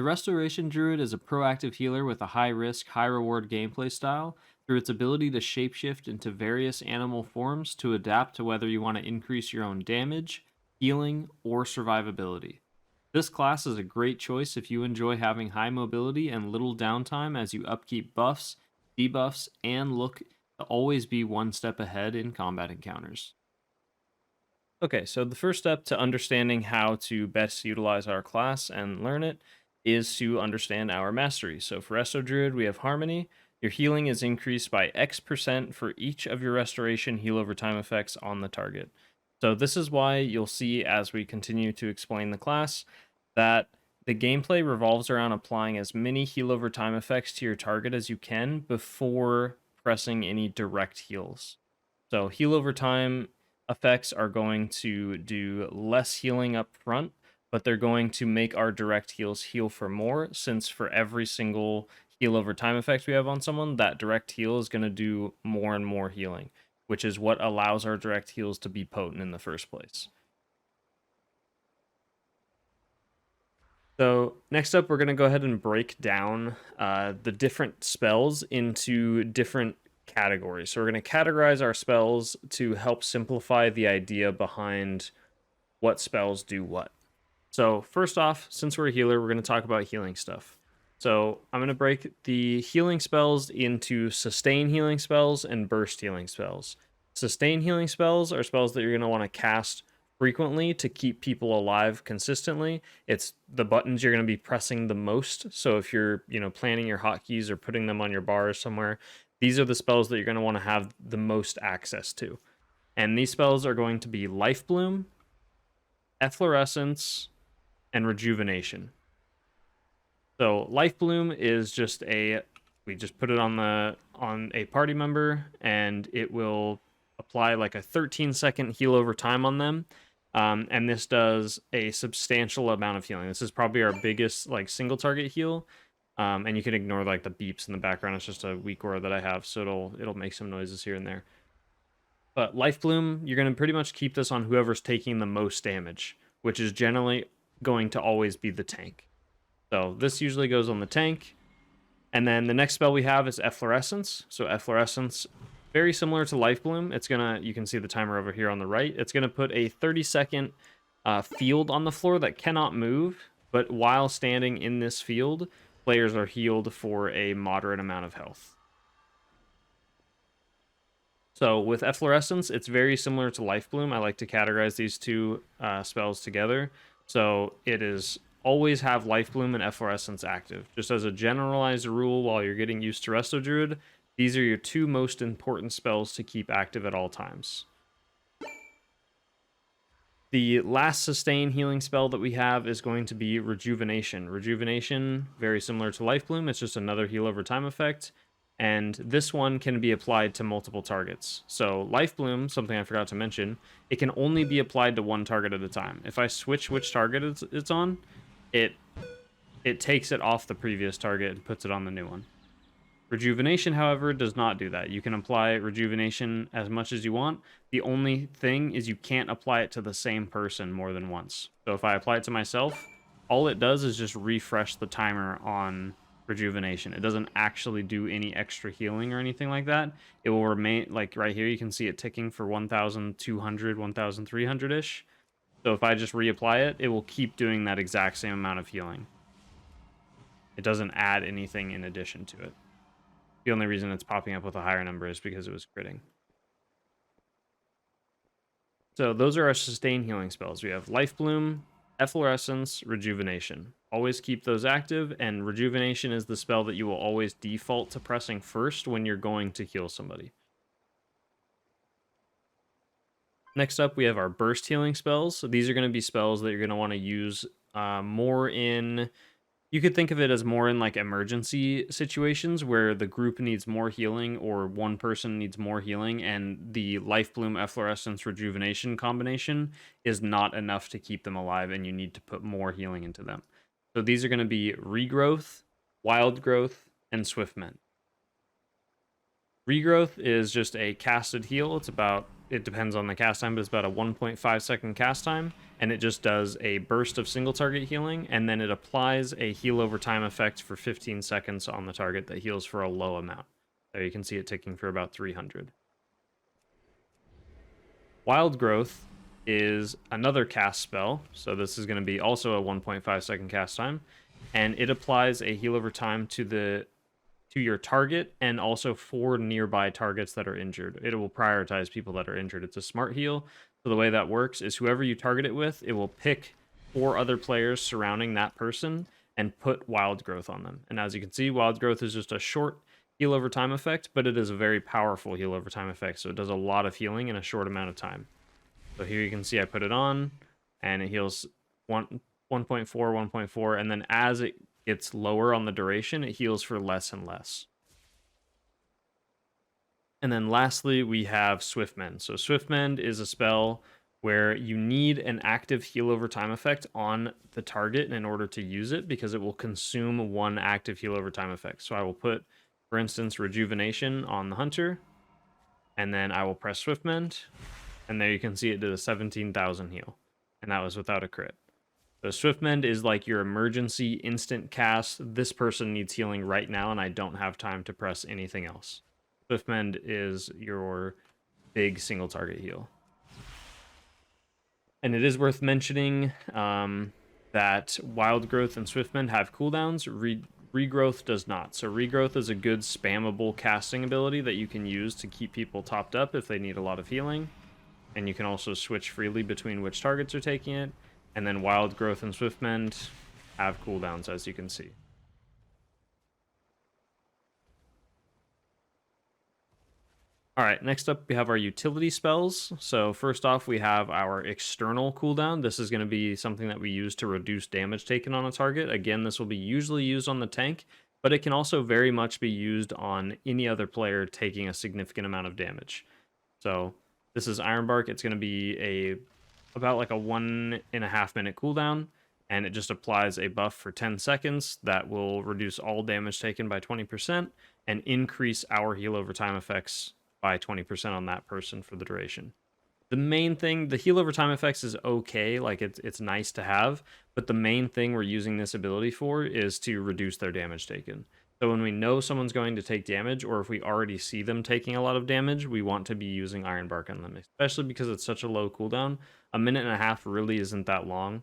The Restoration Druid is a proactive healer with a high risk, high reward gameplay style through its ability to shapeshift into various animal forms to adapt to whether you want to increase your own damage, healing, or survivability. This class is a great choice if you enjoy having high mobility and little downtime as you upkeep buffs, debuffs, and look to always be one step ahead in combat encounters. Okay, so the first step to understanding how to best utilize our class and learn it is to understand our mastery. So for Resto Druid, we have Harmony. Your healing is increased by X% for each of your restoration heal over time effects on the target. So this is why you'll see as we continue to explain the class that the gameplay revolves around applying as many heal over time effects to your target as you can before pressing any direct heals. So heal over time effects are going to do less healing up front, but they're going to make our direct heals heal for more, since for every single heal over time effect we have on someone, that direct heal is going to do more and more healing, which is what allows our direct heals to be potent in the first place. So next up, we're going to go ahead and break down the different spells into different categories. So we're going to categorize our spells to help simplify the idea behind what spells do what. So first off, since we're a healer, we're going to talk about healing stuff. So I'm going to break the healing spells into sustain healing spells and burst healing spells. Sustain healing spells are spells that you're going to want to cast frequently to keep people alive consistently. It's the buttons you're going to be pressing the most. So if you're, planning your hotkeys or putting them on your bar somewhere, these are the spells that you're going to want to have the most access to. And these spells are going to be Life Bloom, Efflorescence, and Rejuvenation. So Life Bloom is just we just put it on a party member, and it will apply like a 13-second heal over time on them. And this does a substantial amount of healing. This is probably our biggest single target heal. And you can ignore the beeps in the background. It's just a weak aura that I have, so it'll make some noises here and there. But Life Bloom, you're going to pretty much keep this on whoever's taking the most damage, which is generally going to always be the tank. So this usually goes on the tank. And then the next spell we have is Efflorescence. So Efflorescence, very similar to Life Bloom. You can see the timer over here on the right. It's going to put a 30-second field on the floor that cannot move, but while standing in this field, players are healed for a moderate amount of health. So with Efflorescence, it's very similar to Life Bloom. I like to categorize these two spells together. So it is always have Life Bloom and Efflorescence active. Just as a generalized rule while you're getting used to Resto Druid, these are your two most important spells to keep active at all times. The last sustain healing spell that we have is going to be Rejuvenation. Rejuvenation, very similar to Life Bloom, it's just another heal over time effect. And this one can be applied to multiple targets. So Life Bloom, something I forgot to mention, it can only be applied to one target at a time. If I switch which target it's on, it takes it off the previous target and puts it on the new one. Rejuvenation, however, does not do that. You can apply Rejuvenation as much as you want. The only thing is you can't apply it to the same person more than once. So if I apply it to myself, all it does is just refresh the timer on Rejuvenation. It doesn't actually do any extra healing or anything like that. It will remain, like right here, you can see it ticking for 1,200, 1,300-ish. So if I just reapply it, it will keep doing that exact same amount of healing. It doesn't add anything in addition to it. The only reason it's popping up with a higher number is because it was critting. So those are our sustain healing spells. We have Life Bloom, Efflorescence, Rejuvenation. Always keep those active, and Rejuvenation is the spell that you will always default to pressing first when you're going to heal somebody. Next up, we have our burst healing spells. So these are going to be spells that you're going to want to use more in... You could think of it as more in emergency situations where the group needs more healing or one person needs more healing, and the Life Bloom, Efflorescence, Rejuvenation combination is not enough to keep them alive, and you need to put more healing into them. So these are going to be Regrowth, Wild Growth, and Swift Mend. Regrowth is just a casted heal. It's about it depends on the cast time, but it's about a 1.5 second cast time, and it just does a burst of single target healing, and then it applies a heal over time effect for 15 seconds on the target that heals for a low amount. There you can see it ticking for about 300. Wild Growth is another cast spell, so this is going to be also a 1.5 second cast time, and it applies a heal over time to your target and also 4 nearby targets that are injured. It will prioritize people that are injured. It's a smart heal. So the way that works is whoever you target it with, it will pick 4 other players surrounding that person and put Wild Growth on them. And as you can see, Wild Growth is just a short heal over time effect, but it is a very powerful heal over time effect. So it does a lot of healing in a short amount of time. So here you can see I put it on and it heals 1.4, 1.4, and then as it gets lower on the duration, it heals for less and less. And then lastly, we have Swift Mend. So Swift Mend is a spell where you need an active heal over time effect on the target in order to use it, because it will consume 1 active heal over time effect. So I will put, for instance, Rejuvenation on the hunter, and then I will press Swift Mend, and there you can see it did a 17,000 heal, and that was without a crit. So Swift Mend is like your emergency instant cast. This person needs healing right now, and I don't have time to press anything else. Swift Mend is your big single target heal. And it is worth mentioning that Wild Growth and Swift Mend have cooldowns. Regrowth does not. So Regrowth is a good spammable casting ability that you can use to keep people topped up if they need a lot of healing. And you can also switch freely between which targets are taking it. And then Wild Growth and Swift Mend have cooldowns, as you can see. Alright, next up we have our utility spells. So first off, we have our external cooldown. This is going to be something that we use to reduce damage taken on a target. Again, this will be usually used on the tank, but it can also very much be used on any other player taking a significant amount of damage. So this is Ironbark. It's going to be about like a 1.5 minute cooldown, and it just applies a buff for 10 seconds that will reduce all damage taken by 20% and increase our heal over time effects by 20% on that person for the duration. The main thing, the heal over time effects is okay, like it's nice to have, but the main thing we're using this ability for is to reduce their damage taken. So when we know someone's going to take damage, or if we already see them taking a lot of damage, we want to be using Ironbark on them, especially because it's such a low cooldown. 1.5 minutes really isn't that long,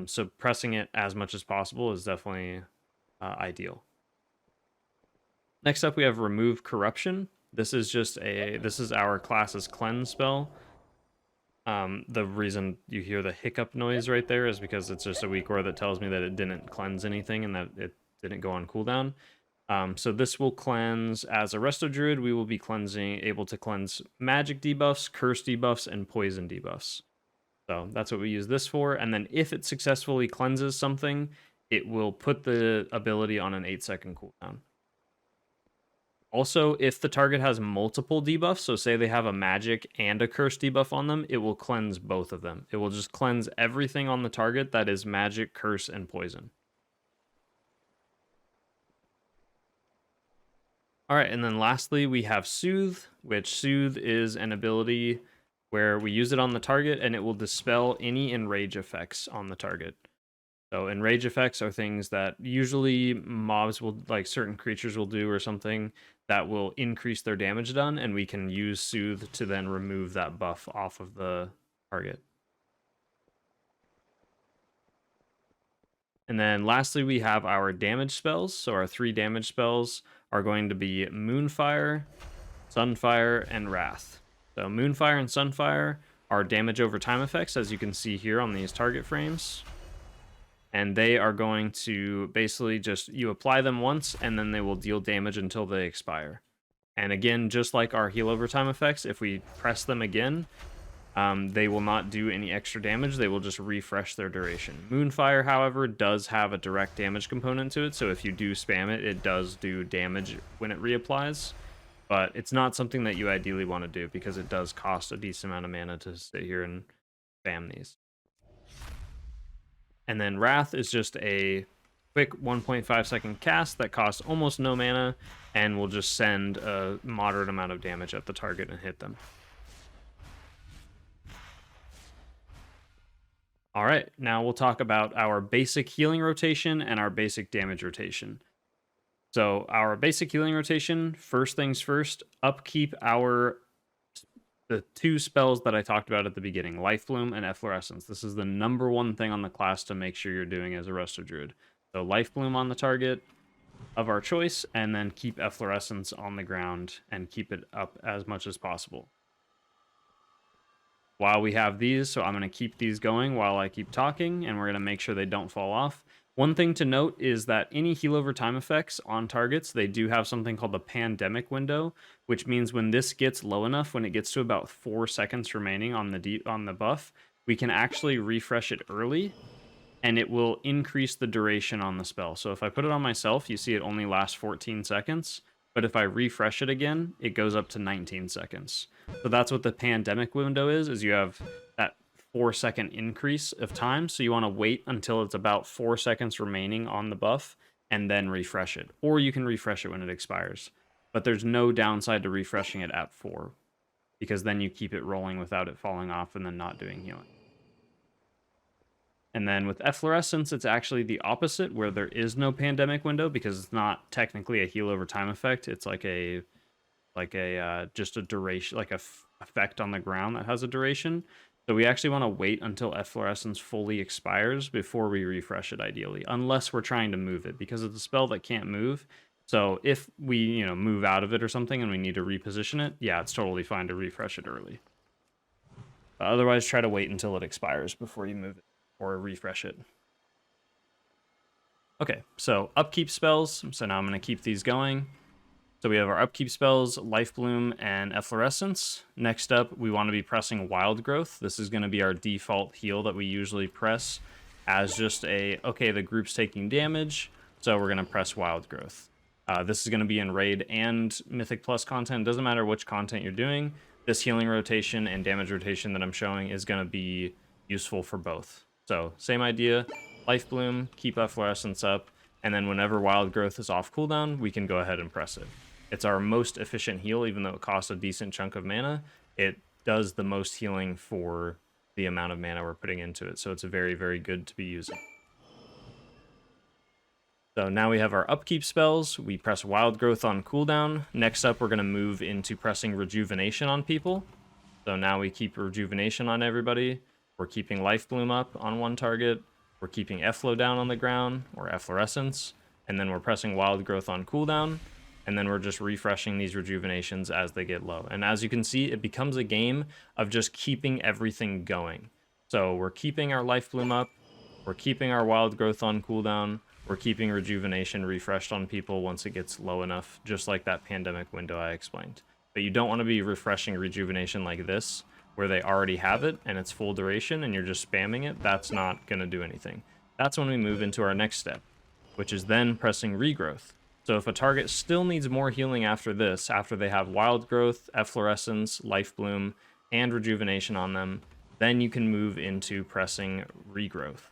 so pressing it as much as possible is definitely ideal. Next up, we have Remove Corruption. This is our class's cleanse spell. The reason you hear the hiccup noise right there is because it's just a weak aura that tells me that it didn't cleanse anything and that it didn't go on cooldown. So this will cleanse as a Resto Druid. We will be able to cleanse magic debuffs, curse debuffs, and poison debuffs. So that's what we use this for. And then if it successfully cleanses something, it will put the ability on an 8-second cooldown. Also, if the target has multiple debuffs, so say they have a magic and a curse debuff on them, it will cleanse both of them. It will just cleanse everything on the target that is magic, curse, and poison. Alright, and then lastly we have Soothe, which Soothe is an ability where we use it on the target and it will dispel any enrage effects on the target. So enrage effects are things that usually mobs will, like certain creatures will do or something that will increase their damage done, and we can use Soothe to then remove that buff off of the target. And then lastly, we have our damage spells. So our 3 damage spells are going to be Moonfire, Sunfire, and Wrath. So Moonfire and Sunfire are damage over time effects, as you can see here on these target frames. And they are going to basically just, you apply them once, and then they will deal damage until they expire. And again, just like our heal over time effects, if we press them again, they will not do any extra damage. They will just refresh their duration. Moonfire, however, does have a direct damage component to it, so if you do spam it, it does do damage when it reapplies. But it's not something that you ideally want to do, because it does cost a decent amount of mana to sit here and spam these. And then Wrath is just a quick 1.5 second cast that costs almost no mana and will just send a moderate amount of damage at the target and hit them. All right, now we'll talk about our basic healing rotation and our basic damage rotation. So our basic healing rotation, first things first, upkeep the two spells that I talked about at the beginning, Life Bloom and Efflorescence. This is the number one thing on the class to make sure you're doing as a Resto Druid. So Life Bloom on the target of our choice, and then keep Efflorescence on the ground and keep it up as much as possible. While we have these, so I'm going to keep these going while I keep talking, and we're going to make sure they don't fall off. One thing to note is that any heal over time effects on targets, they do have something called the pandemic window, which means when this gets low enough, when it gets to about 4 seconds remaining on the buff, we can actually refresh it early, and it will increase the duration on the spell. So if I put it on myself, you see it only lasts 14 seconds, but if I refresh it again, it goes up to 19 seconds. So that's what the pandemic window is you have that 4-second increase of time. So you want to wait until it's about 4 seconds remaining on the buff and then refresh it. Or you can refresh it when it expires. But there's no downside to refreshing it at 4, because then you keep it rolling without it falling off and then not doing healing. And then with Efflorescence, it's actually the opposite, where there is no pandemic window because it's not technically a heal over time effect. It's like a just a duration, like a effect on the ground that has a duration. So we actually want to wait until Efflorescence fully expires before we refresh it, ideally, unless we're trying to move it, because it's a spell that can't move. So if we, move out of it or something and we need to reposition it, yeah, it's totally fine to refresh it early. Otherwise, try to wait until it expires before you move it or refresh it. Okay, so upkeep spells. So now I'm going to keep these going. So we have our upkeep spells, Life Bloom and Efflorescence. Next up, we want to be pressing Wild Growth. This is going to be our default heal that we usually press as just okay, the group's taking damage, so we're going to press Wild Growth. This is going to be in Raid and Mythic Plus content. Doesn't matter which content you're doing. This healing rotation and damage rotation that I'm showing is going to be useful for both. So same idea, Life Bloom, keep Efflorescence up, and then whenever Wild Growth is off cooldown, we can go ahead and press it. It's our most efficient heal, even though it costs a decent chunk of mana. It does the most healing for the amount of mana we're putting into it, so it's very, very good to be using. So now we have our upkeep spells. We press Wild Growth on cooldown. Next up, we're going to move into pressing Rejuvenation on people. So now we keep Rejuvenation on everybody. We're keeping Life Bloom up on one target. We're keeping Efflo down on the ground, or Efflorescence. And then we're pressing Wild Growth on cooldown. And then we're just refreshing these Rejuvenations as they get low. And as you can see, it becomes a game of just keeping everything going. So we're keeping our Life Bloom up. We're keeping our Wild Growth on cooldown. We're keeping Rejuvenation refreshed on people once it gets low enough, just like that pandemic window I explained. But you don't want to be refreshing Rejuvenation like this, where they already have it and it's full duration and you're just spamming it. That's not going to do anything. That's when we move into our next step, which is then pressing Regrowth. So if a target still needs more healing after this, after they have Wild Growth, Efflorescence, Life Bloom, and Rejuvenation on them, then you can move into pressing Regrowth.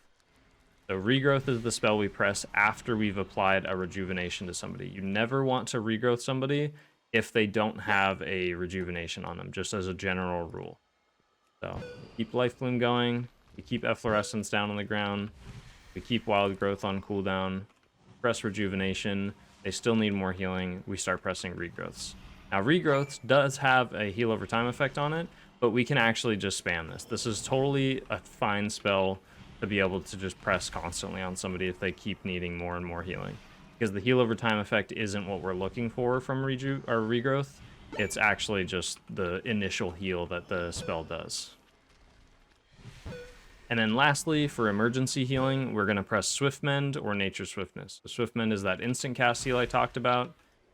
So Regrowth is the spell we press after we've applied a Rejuvenation to somebody. You never want to Regrowth somebody if they don't have a Rejuvenation on them, just as a general rule. So keep Life Bloom going, we keep Efflorescence down on the ground, we keep Wild Growth on cooldown, press Rejuvenation, they still need more healing, we start pressing Regrowths. Now Regrowths does have a heal over time effect on it, but we can actually just spam this. This is totally a fine spell to be able to just press constantly on somebody if they keep needing more and more healing. Because the heal over time effect isn't what we're looking for from Regrowth. It's actually just the initial heal that the spell does. And then lastly, for emergency healing, we're going to press Swift Mend or Nature Swiftness. So Swift Mend is that instant cast heal I talked about.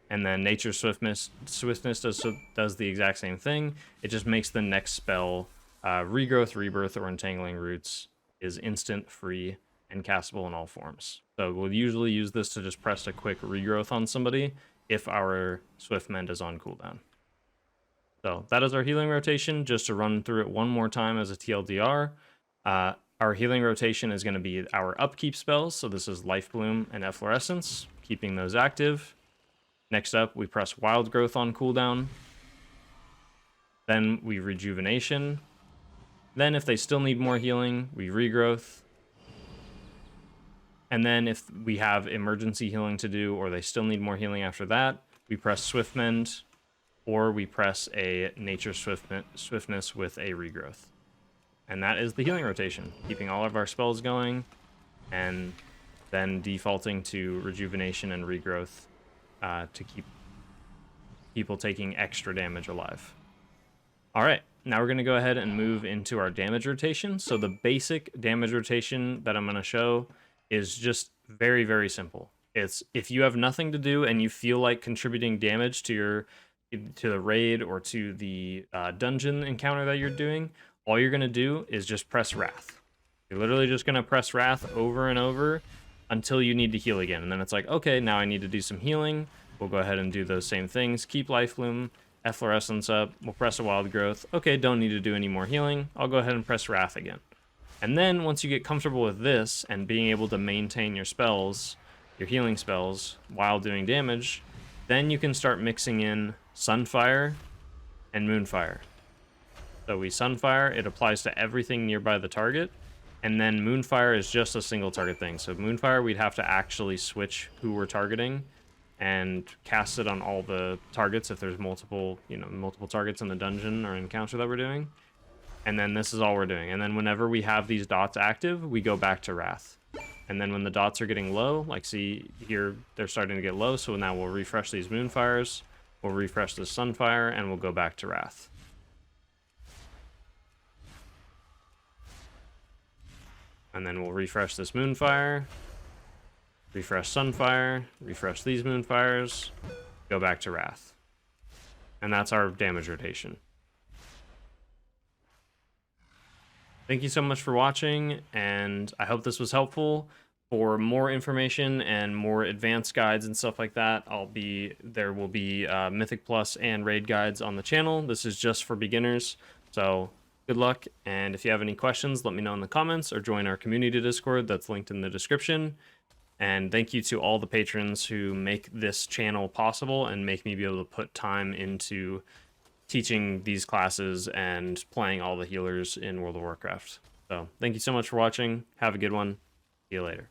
And then Nature Swiftness does the exact same thing. It just makes the next spell, Regrowth, Rebirth, or Entangling Roots, is instant, free, and castable in all forms. So we'll usually use this to just press a quick Regrowth on somebody if our Swift Mend is on cooldown. So that is our healing rotation. Just to run through it one more time as a TLDR, our healing rotation is going to be our upkeep spells. So this is Life Bloom and Efflorescence, keeping those active. Next up, we press Wild Growth on cooldown. Then we Rejuvenation. Then if they still need more healing, we regrowth. And then if we have emergency healing to do, or they still need more healing after that, we press Swift Mend, or we press a Nature Swiftness with a regrowth. And that is the healing rotation, keeping all of our spells going, and then defaulting to Rejuvenation and Regrowth to keep people taking extra damage alive. All right, now we're going to go ahead and move into our damage rotation. So the basic damage rotation that I'm going to show is just very, very simple. It's if you have nothing to do and you feel like contributing damage to the raid or to the dungeon encounter that you're doing, all you're going to do is just press Wrath. You're literally just going to press Wrath over and over until you need to heal again. And then it's like, okay, now I need to do some healing. We'll go ahead and do those same things. Keep Life Bloom, Efflorescence up. We'll press a Wild Growth. Okay, don't need to do any more healing. I'll go ahead and press Wrath again. And then once you get comfortable with this and being able to maintain your spells, your healing spells, while doing damage, then you can start mixing in Sunfire and Moonfire. So we Sunfire, it applies to everything nearby the target, and then Moonfire is just a single target thing. So Moonfire, we'd have to actually switch who we're targeting and cast it on all the targets if there's multiple targets in the dungeon or encounter that we're doing. And then this is all we're doing. And then whenever we have these dots active, we go back to Wrath. And then when the dots are getting low, like see here, they're starting to get low. So now we'll refresh these Moonfires, we'll refresh this Sunfire, and we'll go back to Wrath. And then we'll refresh this Moonfire, refresh Sunfire, refresh these Moonfires, go back to Wrath. And that's our damage rotation. Thank you so much for watching, and I hope this was helpful. For more information and more advanced guides and stuff like that, there will be Mythic Plus and Raid guides on the channel. This is just for beginners, so good luck, and if you have any questions, let me know in the comments or join our community Discord that's linked in the description. And thank you to all the patrons who make this channel possible and make me be able to put time into teaching these classes and playing all the healers in World of Warcraft. So thank you so much for watching. Have a good one. See you later.